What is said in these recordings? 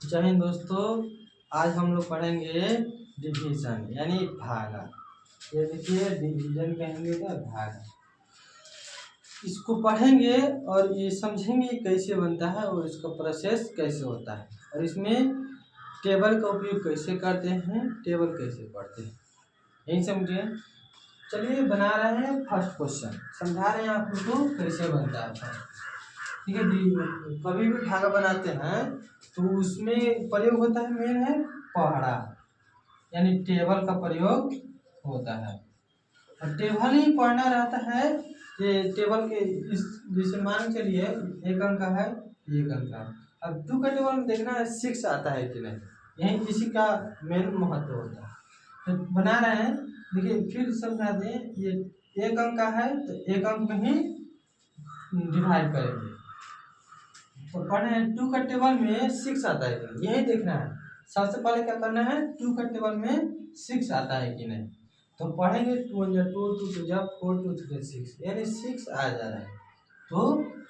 जय हिंद दोस्तों। आज हम लोग पढ़ेंगे डिवीजन यानी भागा। ये देखिए डिवीजन कहेंगे तो भागा। इसको पढ़ेंगे और ये समझेंगे कैसे बनता है और इसका प्रोसेस कैसे होता है और इसमें टेबल का उपयोग कैसे करते हैं, टेबल कैसे पढ़ते हैं, यही समझिए। चलिए बना रहे हैं फर्स्ट क्वेश्चन, समझा रहे हैं आप लोग को कैसे बनता है फर्स्ट। ठीक है जी। कभी भी भागा बनाते हैं तो उसमें प्रयोग होता है, मेन है पहाड़ा यानी टेबल का प्रयोग होता है। और टेबल ही पढ़ना रहता है। ये टेबल के इस जैसे मान चलिए एक अंक का है, एक अंक का। अब 2 का टेबल में देखना है 6 आता है कि नहीं, यही इसी का मेन महत्व होता है। तो बना रहे हैं, देखिए फिर समझा दें। ये एक अंक का है तो एक अंक में ही डिवाइड करेंगे। तो पढ़े हैं 2 का टेबल में 6 आता है कि नहीं, यही देखना है। सबसे पहले क्या करना है, 2 का टेबल में 6 आता है कि नहीं। तो पढ़ेंगे 2 1 2 2 2 4 2 3 6 यानी 6 आ जा रहा है तो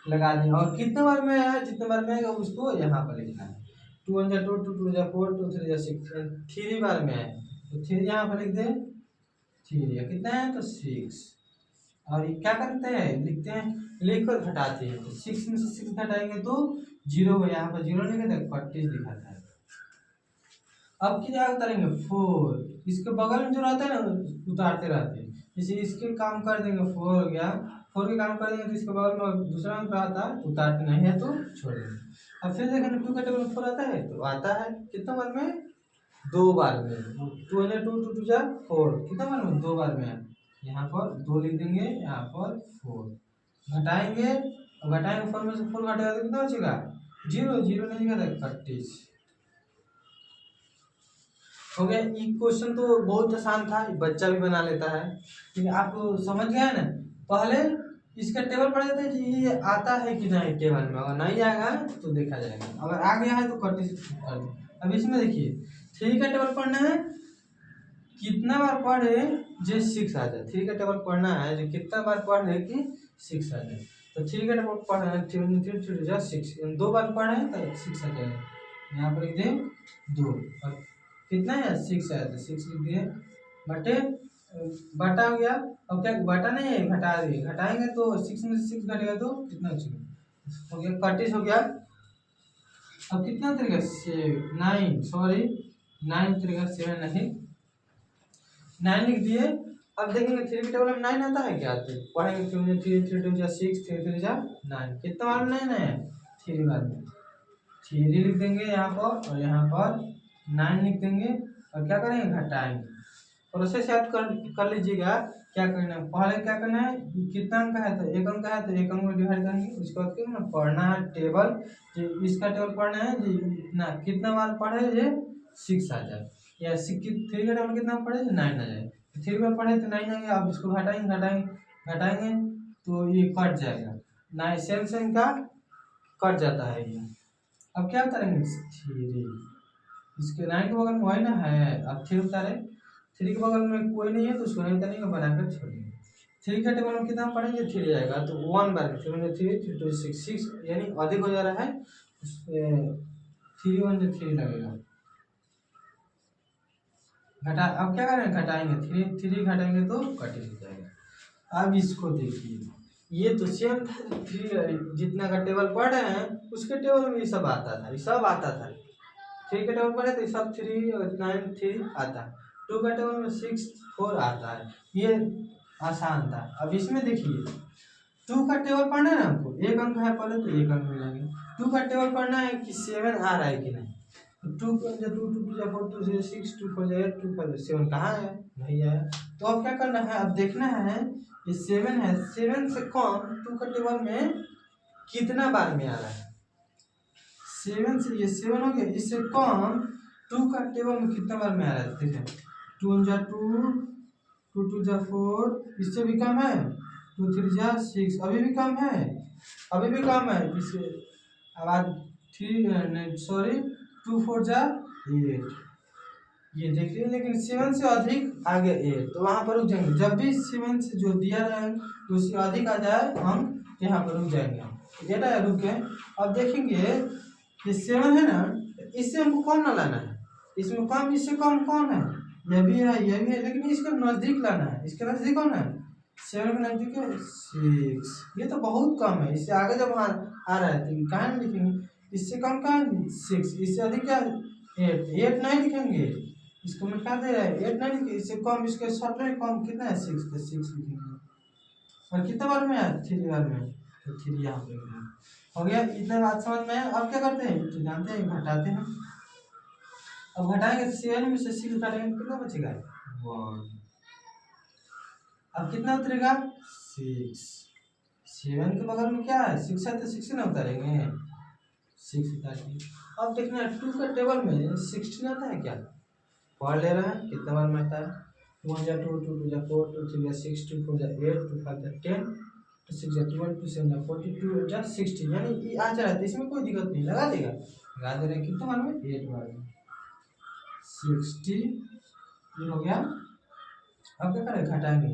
लगा दें। और कितने बार में आया, जितने बार में आएगा उसको यहाँ पर लिखना है। 2 1 2 2 2 4 2 3 6 3 बार में आए तो 3 यहाँ पर लिख दें। 3 कितना है तो 6। और ये क्या करते हैं, लिखते हैं, लिखकर घटाते हैं। तो 6 में से 6 घटाएंगे तो 0 है, यहाँ पर 0 लिखे थे 25 दिखाता है। अब क्या उतारेंगे 4, इसके बगल में जो रहता है ना उतारते रहते हैं। जैसे इसके काम कर देंगे 4 हो गया, 4 के काम कर देंगे तो इसके बगल में दूसरा अंक आता है तो उतारते नहीं है तो छोड़ देंगे। अब फिर देखेंगे 2 का टेबल में 4 आता है तो आता है कितना बार में, 2 बार में। 2 2 2 2 जा 4 कितना बार में, 2 बार में। यहाँ पर 2 लिख देंगे, यहाँ पर 4 घटाएंगे। घटाएंगे 4 में से 4 घटाएगा तो कितना बचेगा 0, 0 नहीं लिखा था 25 हो गया। ये क्वेश्चन तो बहुत आसान था, बच्चा भी बना लेता है। लेकिन आप समझ गए ना, पहले इसका टेबल पढ़ लेते हैं कि ये आता है कि नहीं टेबल में। अगर नहीं आएगा तो देखा जाएगा, अगर आ गया है तो कर दे। अब इसमें देखिए 3 का टेबल पढ़ना है, कितना बार पढ़े जो 6 आ जाए। 3 का टेबल पढ़ना है जो कितना बार पढ़े कि 6 आ जाए। तो 3 का टेबल पढ़ना है 3 3 3 जा 6, 2 बार पढ़े तो 6 आ जाएगा। यहाँ पर लिख दें 2 और कितना है 6 है तो 6 लिख दिए बटे बटा हो गया। अब क्या बटा नहीं है, घटा दिए, घटाएंगे तो 6 में से 6 घटेगा तो कितना हो गया 25 हो गया। अब कितना तरीका 9, सॉरी 9 तरीका 7 नहीं 9 लिख दिए। अब देखेंगे 3 के टेबल में 9 आता है क्या, तो पढ़ेंगे 3 3 3 2 6 3 3 जा 9 कितना बार में 9 है 3 बार में। 3 लिख देंगे यहाँ पर और यहाँ पर 9 लिख देंगे और क्या करेंगे घटाएंगे। प्रोसेस याद कर लीजिएगा। क्या करना है, पहले क्या करना है, कितना अंक है तो एक अंक है तो एक अंक में डिवाइड करेंगे। उसके बाद क्या पढ़ना है टेबल, इसका टेबल पढ़ना है जी इतना कितना बार पढ़े ये 6 आ जाए, या 3 का टेबल कितना पढ़े 9 आ जाए। 3 बार पढ़े तो 9 आ गया। अब इसको घटाएंगे घटाएंगे घटाएंगे तो ये कट जाएगा, 9 सेम का कट जाता है ये। अब क्या उतारेंगे 3, इसके 9 के बगल में वही ना है। अब 3 उतारे, 3 के बगल में कोई नहीं है तो उसको नहीं उतारेंगे, बनाकर छोड़ेंगे। 3 का टेबल में कितना पढ़ेंगे 3 आएगा तो 1 बार 3 3 3 2 6 6 यानी अधिक हो जा रहा है, 3 1 3 लगेगा घटा। अब क्या करेंगे घटाएंगे 3 घटाएंगे तो कट हो जाएगा। अब इसको देखिए, ये तो सेम था 3 जितना का टेबल पढ़ रहे हैं उसके टेबल में ये सब आता था, ये सब आता था। 3 का टेबल पढ़े तो सब 3 और 9 3 आता है। 2 का टेबल में 6 4 आता है, ये आसान था। अब इसमें देखिए 2 का टेबल पढ़ना है ना हमको, एक अंक है पहले तो एक अंक मिलेंगे। 2 का टेबल पढ़ना है कि 7 आ रहा है कि नहीं। 2 2 2 2 4 2 0 6 2 4 8 2 5 7 कहाँ है, नहीं है। तो अब क्या करना है, अब देखना है ये 7 है, 7 से कम 2 का टेबल में कितना बार में आ रहा है। 7 से ये 7 हो गया, इससे कम 2 का टेबल में कितना बार में आ रहा है देखें। 2 जा 2 2 2 जा 4, इससे भी कम है। 2 3 जा 6, अभी भी कम है, अभी भी कम है इससे। अब आज 3 सॉरी 2 4 जा 8, ये देखिए। लेकिन 7 से अधिक आगे 8 तो वहाँ पर रुक जाएंगे। जब भी 7 से जो दिया है उससे अधिक आ जाए हम यहाँ पर रुक जाएंगे। 8 रुक गए। अब देखेंगे ये 7 है ना, इससे हमको कौन ना लाना है, इसमें कम, इससे कम कौन है, ये भी है, ये भी है, लेकिन इसके नज़दीक लाना है। इसके नज़दीक कौन है, 7 के नज़दीक है 6। ये तो बहुत कम है, इससे आगे जब आ रहा है तो कहाँ नहीं लिखेंगे, इससे कम कहाँ 6, इससे अधिक क्या 8, 8 नहीं लिखेंगे, इसको मैं क्या दे रहा है 8 नहीं लिखे, इससे कम, इसके शॉर्ट में कम कितना है 6, तो 6 लिखेंगे। और कितने बार में है 3 बार में, तो 3 यहाँ पे हो गया। इतना बात समझ में है। अब क्या करते हैं, तो जानते हैं घटाते हैं। अब घटाएंगे तो 7 में से 6 घटाएंगे तो कितना बचेगा 1। अब कितना उतरेगा 6। 7 के बगल में क्या है 6 है, तो 6 ना उतारेंगे, 6 उतारेंगे। अब देखना 2 का टेबल में 16 आता है क्या, पढ़ ले रहे हैं कितना बार में आता है, 1 जा 2, 2 2 जा 4, 2 3 जा 6, 2 4 जा 8, 2 5 जा 10, 2 6 जा 12, 2 7 जा 42, 2 जा 60, यानी ये आ जा रहा है, तो इसमें कोई दिक्कत नहीं, लगा देगा, लगा दे रहे हैं कितना बार में 8 बार में 60। ये हो गया। अब क्या करें, घटाएंगे,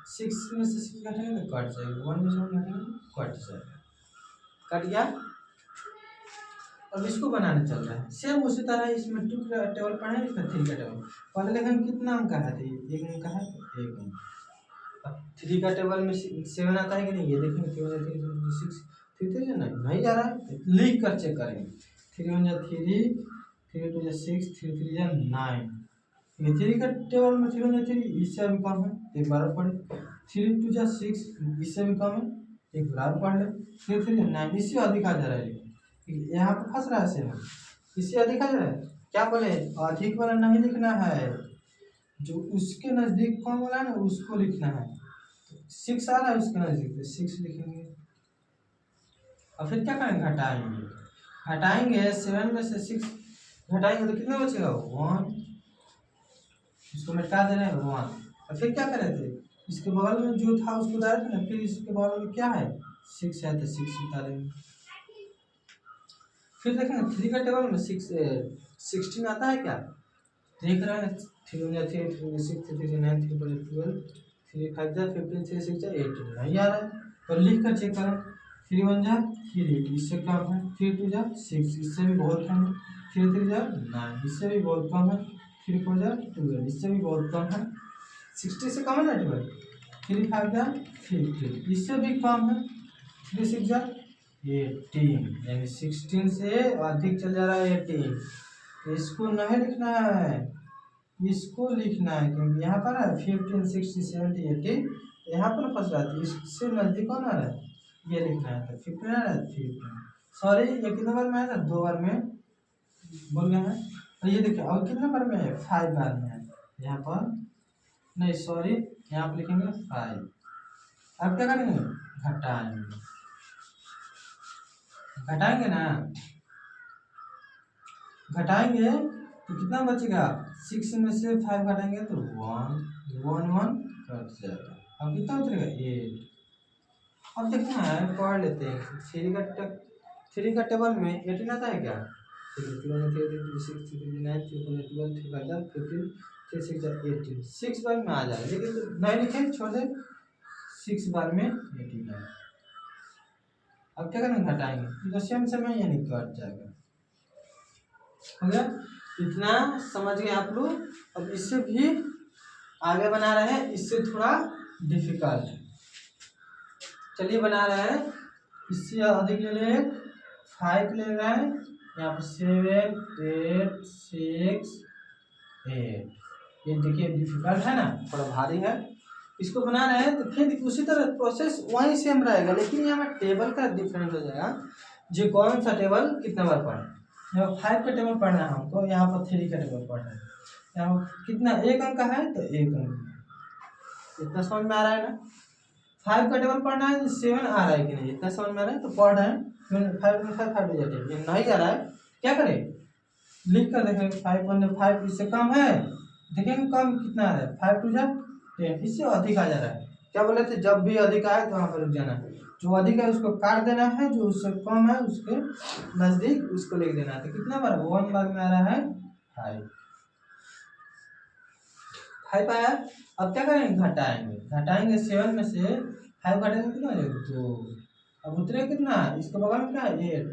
6 में से 6 घटाएंगे तो कट जाएगा, 1 में से 1 घटाएंगे कट जाएगा, कट गया। अब इसको बनाने चल रहा है, सेम उसी तरह इसमें 2 का टेबल पढ़े, इसमें 3 का टेबल। पहले देखें कितना अंक है, तो 1 अंक है, तो 1 अंक। अब 3 का टेबल में 7 आता है कि नहीं, ये देखेंगे 6 3 3 नहीं जा रहा है, लिख कर चेक करेंगे। 3 1 जा 3, 3 2 जा 6, 3 3 जा 9। ये 3 का टेबल में 3 1 जा 3, इससे अभी कम है, एक बार पढ़े। 3 2 जा 6, इससे भी कम है, एक बार पढ़ ले। 3 3 जा 9, इससे अधिक आ जा रहा है, यहाँ पे फंस रहा है सेम, इससे अधिक आ जा रहा है। क्या बोले, अधिक वाला नहीं लिखना है, जो उसके नज़दीक कौन वाला है ना उसको लिखना है। 6 आ रहा है उसके नज़दीक, तो 6 लिखेंगे। और फिर क्या करेंगे, घटाएंगे, घटाएंगे 7 में से 6 घटाएंगे तो कितना बचेगा 1, इसको मिटा दे रहे हैं 1। और फिर क्या करे थे, इसके बगल में जो था उसको उतारे थे ना, फिर इसके बगल में क्या है 6 है, तो 6 उतारेंगे। फिर देखें 3 का टेबल में 16 आता है क्या, देख रहे हैं 3 1 3 3 6 3 9 3 12 3 5 जा 15 3 6 जा 18 नहीं आ रहा है, तो लिख कर चेक करें। 3 1 जा 3, इससे कम है, 3 2 जा 6, इससे भी बहुत कम है, 3 3 जा 9, इससे भी बहुत कम है, 3 4 जा 12, इससे भी बहुत कम है, 60 से कम है ना टेबल। 3 5 जा 15, इससे भी कम है, 3 6 जा 18, यानी 16 से अधिक चल जा रहा है 18। इसको नहीं लिखना है, इसको लिखना है, क्योंकि यहाँ पर है 15 60 70 80, यहाँ पर फंस रहा है, इससे नजदीक कौन आ रहा है, ये लिखना है। तो 15 आ रहा है 15, सॉरी ये कितने बार में है ना, 2 बार में बोल गए हैं। और ये देखिए और कितने बार में है 5 बार में है, यहाँ पर नहीं सॉरी यहाँ पर लिखेंगे 5। अब क्या करेंगे, घटाएंगे, घटाएंगे ना, घटाएंगे तो कितना बचेगा, 6 में से 5 घटाएंगे तो 1 1 1 कट जाएगा। अब कितना उतरेगा 8। अब देखना है, पढ़ लेते हैं 3 का टेबल में 18 आता है क्या, 6 बार में आ जाए, लेकिन नहीं लिखे छोड़ दे, 6 बार में 18 है। अब क्या करेंगे, घटाएंगे तो सेम समय यानी कट जाएगा, हो गया। इतना समझ गए आप लोग। अब इससे भी आगे बना रहे हैं, इससे थोड़ा डिफिकल्ट है, चलिए बना रहे हैं। इससे अधिक ले ले 5 ले रहे हैं, यहाँ पर 7 8 6 8, ये देखिए डिफिकल्ट है ना, थोड़ा भारी है। इसको बना रहे हैं तो फिर उसी तरह प्रोसेस वहीं सेम रहेगा, लेकिन यहाँ पर टेबल का डिफरेंस हो जाएगा, जो कौन सा टेबल कितना बार पढ़े। यहाँ 5 का टेबल पढ़ना है हमको, यहाँ पर 3 का टेबल पढ़ना है, यहाँ कितना 1 अंक है तो 1 अंक, इतना समझ में आ रहा है ना। 5 का टेबल पढ़ना है, 7 आ रहा है कि नहीं, इतना समझ में आ रहा है, तो पढ़ रहे हैं। 5 में 5 5 जाते हैं, ये नहीं जा रहा है, क्या करें, लिख कर देखेंगे 5 1 5, इससे कम है, देखेंगे कम कितना आ रहा है, 5 2 जा 10, इससे अधिक आ जा रहा है। क्या बोले थे, जब भी अधिक आए तो वहाँ पर रुक जाना है, जो अधिक है उसको काट देना है, जो उससे कम है उसके नजदीक उसको लिख देना है। तो कितना बार 1 बार में आ रहा है 5 आया। अब क्या करेंगे, घटाएंगे, घटाएंगे 7 में से 5 घटाएंगे कितना हो जाएगा 2। अब उतरे कितना, इसके बगल में क्या है 8,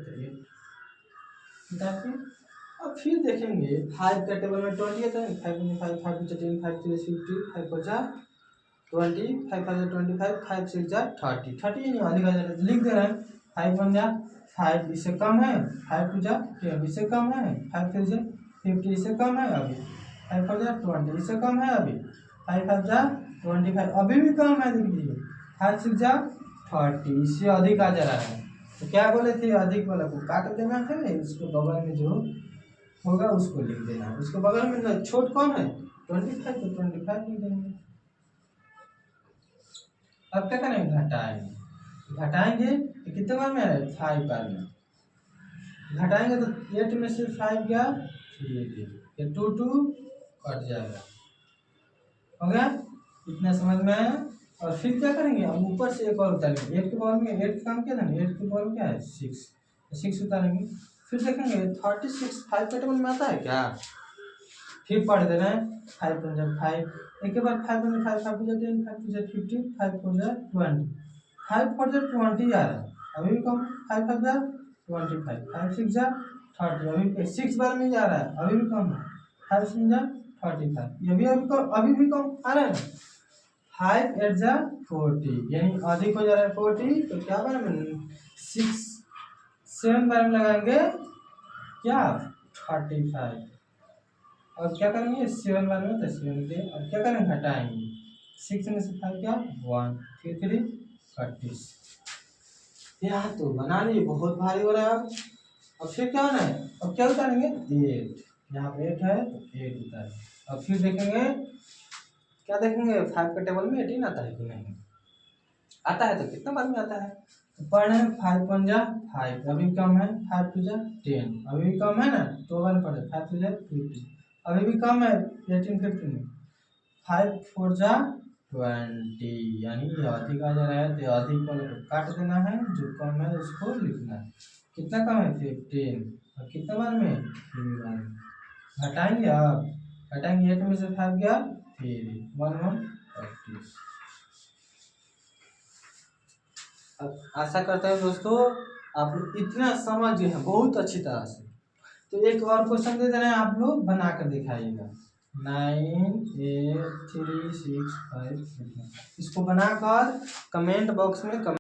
अब फिर देखेंगे 5 का टेबल में 20 आता है, 5 5 10 5 3 50 5 4 जा 20 5 5 25 5 6 जा 30 30 नहीं अधिक आ जाता है, लिख दे रहे हैं 5 1 जा 5 इससे कम है, 5 2 जा 10 इससे कम है, 5 3 जा 50 इससे कम है अभी, 5 4 जा 20 इससे कम है अभी, 5 5 जा 25 अभी भी कम है, देख लीजिए 5 6 जा 30 इससे अधिक आ जा रहा है। तो क्या बोले थे, अधिक वाला को काट देना है, इसको बगल में जो होगा उसको लिख देना है, उसको बगल में छोट कौन है 25 तो 25 लिख देंगे। अब क्या करेंगे, घटाएंगे तो कितने बार में है 5 बार में, घटाएंगे तो 8 में से 5 गया 3 ये 2 2 कट जाएगा, हो गया, इतना समझ में आया। और फिर क्या करेंगे, हम ऊपर से एक और उतारेंगे, 8 के बॉल में 8 का काम क्या था, 8 के बॉल क्या है 6 उतारेंगे, फिर देखेंगे 36 5 का टेबल में आता है क्या, फिर पढ़ दे रहे हैं 5 1 5 एक के बाद 5 1 5 5 2 10 5 2 50 5 4 20 5 4 20 आ रहा है, अभी भी कम 5 5 जा 25 5 6 जा 30 अभी 6 बार में जा रहा है, अभी भी कम है, 5 6 जा 35 ये भी अभी भी कम आ रहा है, 5 8 जा 40 यानी अधिक हो जा रहा है 40, तो क्या बार में 6 7 बार में लगाएंगे क्या 35 और क्या करेंगे 7 बार में तो 7 के, और क्या करेंगे घटाएंगे 6 में से 5 क्या 1 फिर 3 30 यहाँ तो बना लीजिए, बहुत भारी हो रहा है। अब फिर क्या होना है, अब क्या उतारेंगे 8, यहाँ पे 8 है तो 8 उतारेंगे, अब फिर देखेंगे क्या देखेंगे 5 का टेबल में 18 आता है कि नहीं, आता है तो कितना बार में आता है, तो पढ़ रहे हैं 5 1 जा 5 अभी कम है, 5 2 जा 10 अभी भी कम है ना, 2 बार पढ़े 5 2 जा 50 अभी भी कम है 18 15 5 4 जा 20 यानी ये अधिक आ जा रहा है, तो अधिक वाले को काट देना है, जो कम है उसको लिखना है, कितना कम है 15 और कितना बार में 3 बार में, घटाएंगे, अब घटाएंगे 8 में से 5 गया फिर 1 1 25। अब आशा करता हूँ दोस्तों आप लोग इतना समझ गए हैं बहुत अच्छी तरह से, तो एक और क्वेश्चन दे दे रहे हैं, आप लोग बना कर दिखाइएगा 9 8 3 6 5 इसको बनाकर कमेंट बॉक्स में